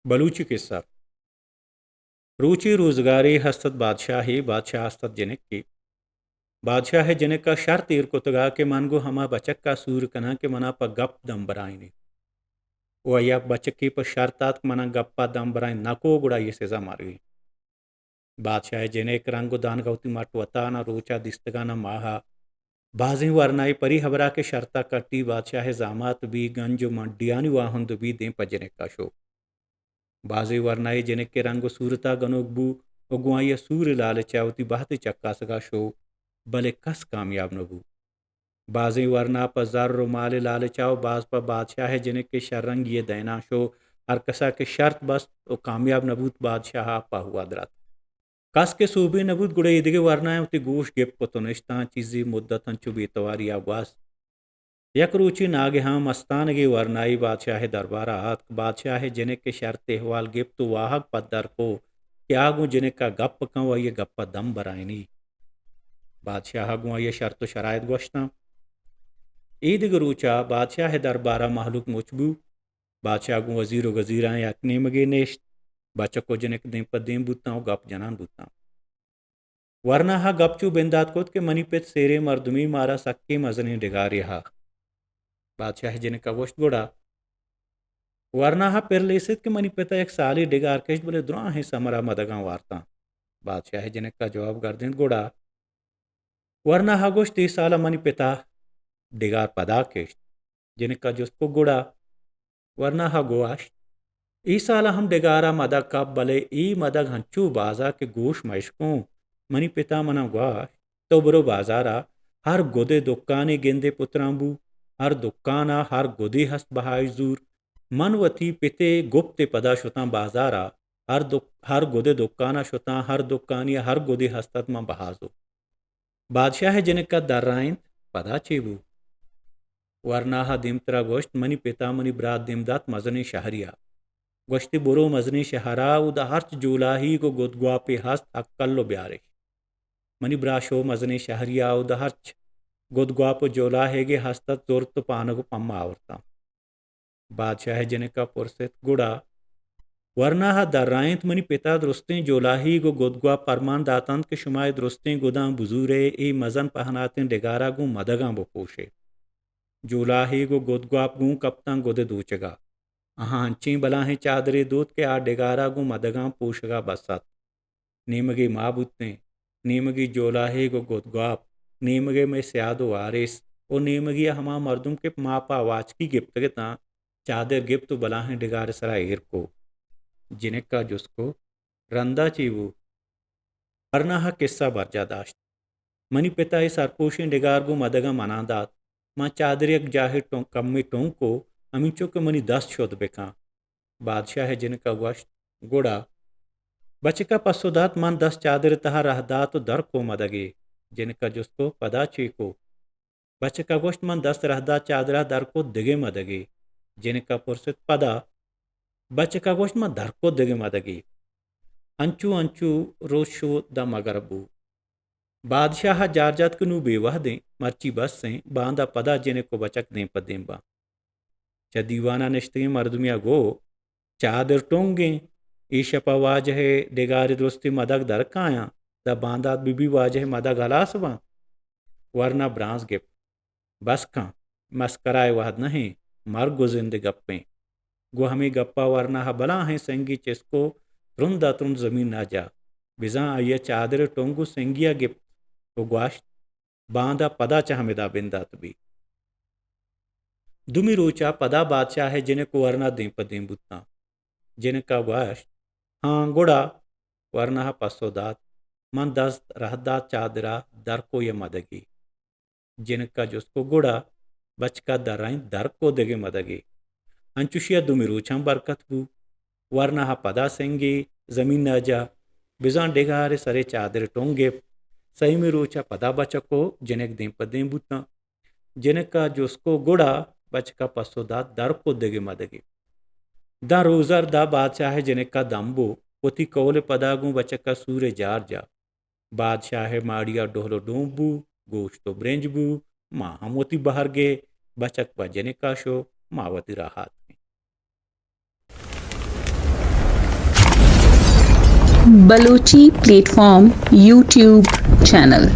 बलूची किस्सा रूची रोजगारी हस्तत बादशाही बादशाह हस्तत जनक की बादशाह जनक का शर तीर को तगा के मन गो हमा बचक का सूर कना के मना पर गप दम बराइने वो या बचक की पर शर्तात मना गप्पा दम बराइन नको गुड़ा ये सेजा मार गई बादशाह जनक रंगो दान गौती मट वता ना रोचा दिस्तगा ना माहा बाजी वरनाई परी हबरा के शर्ता कट्टी बादशाह जामात भी गंज मंडियानी वाहन भी दें पजने का शो बाजी वरनाई जनक के रंग सूरता गनोगबू उगवाइया सूर लाल चावती बहते चक्का सगा शो भले कस कामयाब नबू बाजी वरना पर जर माल लाल चाव बाज पर बादशाह जनक के शरंग ये दैना शो हर कसा के शर्त बस तो कामयाब नबूत बादशाह पा हुआ दरात कस के सूबे नबूत गुड़े इदगे वरना उति गोश गेप को तो निश्ता चीजी मुद्दतन चुबी तवारी आवास यक रुचि नागहा मस्तानगे वरनाई बादशाह दरबारा आत बादशाह जनक के शर्त अहवाल गिप्त वाहक पद्दर को क्या गु जनक का गप कं ये गप्पा दम बरायनी बादशाह गुआ ये शर्त शरायत गोश्ता ईद गरूचा बादशाह दरबारा महलूक मुचबू बादशाह गु वजीर गजीरा यकने मगे नेश्त बचको जनक दें पर दें बुता गप जनान बुता वरना हा गपचू बेंदात कोत के मनी पेत सेरे मर्दमी मारा सक्के मजने डिगार यहा बादशाह जनक का गोश्त गोड़ा वरना हा पेरलेसित के मनी पिता एक साली डिगार केश बोले द्रोह है समरा मदगा वार्ता बादशाह जनक का जवाब गर्दन गोड़ा वरना हा गोश्त 30 साल मनी पिता डिगार पदा केश जनक का जोस्को गोड़ा वरना हा गोश ई साला हम डिगारा मदक कब बले ई मदक हंचू बाजा के गोश मशकों मनी पिता मना गोश तो बरो बाजारा हर गोदे दुकाने गेंदे पुत्रांबू हर दुकाना हर गोदी हस्त बहाय जूर मनवती पिते गुप्ते पदा शुता बाजारा हर गोदे दुकाना शुता हर दुकानिया हर गोदी हस्तत मा बहाजो बादशाह जनक का दर्राइन पदा चेबू वरना हा दिमतरा गोश्त मनी पिता मनी ब्रात दिमदात मजनी शहरिया गोश्ती बुरो मजनी शहरा उदा हर्च जूलाही को गोदगुआ पे हस्त अक्कल्लो ब्यारे मनी ब्राशो मजनी शहरिया उदा हर्च गोदगुआप जोलाहेगे हस्तत जोरत पानगु पम्मा आवरता बादशाह जनक का पुरसित गुड़ा वरना हा दर्रायंत मनी पिता दुरुस्तें जोलाही गो गोदगुआ परमान दातंत के शुमाय दुरुस्तें गुदा बुजूरे ए मजन पहनाते डिगारा गु मदगा बपोशे जोलाही गो गोदगुआप गु कप्तां गोदे दूचगा अहाँ हंची बला है चादरे दूत के आ डिगारा गु मदगा पोशगा बसत नीमगी माबुत्ते नीमगी जोलाही गो गोदगुआप नीमगे में स्यादो वारिस और नीमगी हमा मर्दुम के मापा वाचकी गिप्त के ता चादर गिप्त बलाहें डिगार सरा एर को जिनक का जुसको रंदा चीवू वरना हा किस्सा बरजादाश्त मनी पिता सरपोशी डिगार गो मदगा मनादात माँ चादरियक जाहिर कम्मी टोंक को अमीचो के मनी 10 शोध बेका बादशाह जिनका वश गोड़ा बचका पसोदात मन 10 चादर तहा रहदात दर को मदगे जिनका जुसको पदा चीको बचका गोश्त मन 10 रहदा चादरा दर को दिगे मदगे जिनका पुरसित पदा बचका गोश्त मन दर को दिगे मदगे अंचू अंचू रोशो द मगरबू बादशाह जारजात कनु बेवह दें मर्ची बस से बांदा पदा जिने को बचक दें पदें च दीवाना निश्ते मर्दमिया गो चादर टोंगे ईशपा वाजह डिगार दुरुस्ती मदक दरकाया द बांदात बीबी वाजह मदक हलासवा वरना ब्रांस गिप बस का मस्कराए वहद नहीं मर गुजिंद गप्पे गो हमें गप्पा वरना हा बला है संगी चिसको तुरंदा तुरंत जमीन ना जा बिजा आइया चादर टोंगू संगिया गिप तो ग्वाश बांदा पदा चाहमेदा बिंदात भी दुमी रोचा पदा बादशाह है जिन्हें को वरना दें पदें बुता जिनका ग्वाश हाँ गोड़ा वरना हा पसोदात मन 10 रहदा चादरा दर को ये मदगी जिनका जुसको गोड़ा बचका दराइन दर को देगे मदगी अंचुशिया दुमी रोचा बरकत बू वरना हा पदा सेंगे जमीन न जा बिजान डेगारे सरे चादर टोंगे सही में रोचा पदा बचको जिनक दें पदें बुता जिनका जुसको गोड़ा बचका पसोदात दर को देगे मदगी दा रोजर दा बादशाह जिनका दम्बो पोती कौले पदागू बचका सूर्य जार जा बादशाह माड़िया डोहलो डोंबू गोश्तो ब्रेंजबू माँ हमोती बाहर गे बचक बजने का शो मावती राहत में बलोची प्लेटफॉर्म यूट्यूब चैनल।